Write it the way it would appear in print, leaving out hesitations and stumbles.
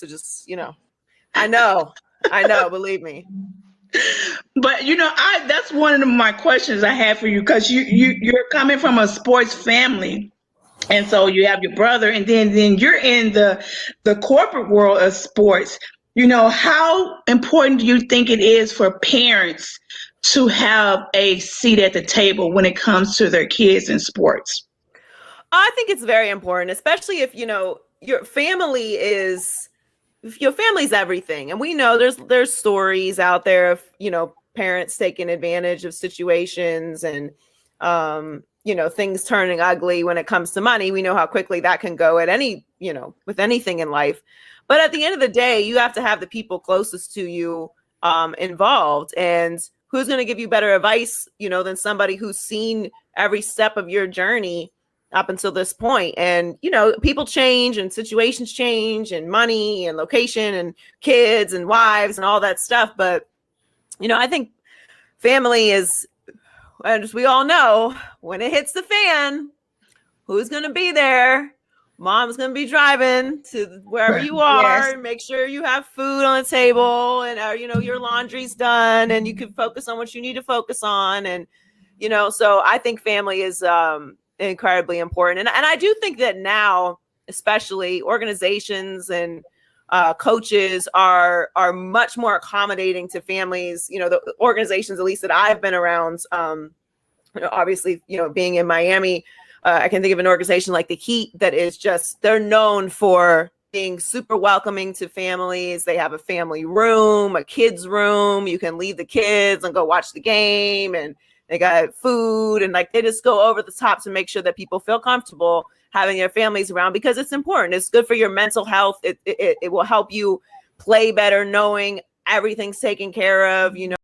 to just, I know, believe me. But that's one of my questions I have for you, because you're coming from a sports family. And so you have your brother, and then you're in the corporate world of sports. How important do you think it is for parents to have a seat at the table when it comes to their kids in sports? I think it's very important, especially if, your family is, if your family's everything. And we know there's stories out there of, parents taking advantage of situations and, things turning ugly when it comes to money. We know how quickly that can go at any, with anything in life. But at the end of the day, you have to have the people closest to you involved. And who's going to give you better advice, than somebody who's seen every step of your journey up until this point. And, people change and situations change and money and location and kids and wives and all that stuff. But, I think family is, as we all know, when it hits the fan, who's going to be there? Mom's going to be driving to wherever you are. Yes. Make sure you have food on the table and, your laundry's done and you can focus on what you need to focus on. And, so I think family is incredibly important. And I do think that now, especially organizations and coaches are much more accommodating to families. The organizations, at least that I've been around, obviously, being in Miami, I can think of an organization like the Heat that is just, they're known for being super welcoming to families. They have a family room, a kids room. You can leave the kids and go watch the game, and they got food, and like they just go over the top to make sure that people feel comfortable having their families around, because it's important. It's good for your mental health. It will help you play better knowing everything's taken care of,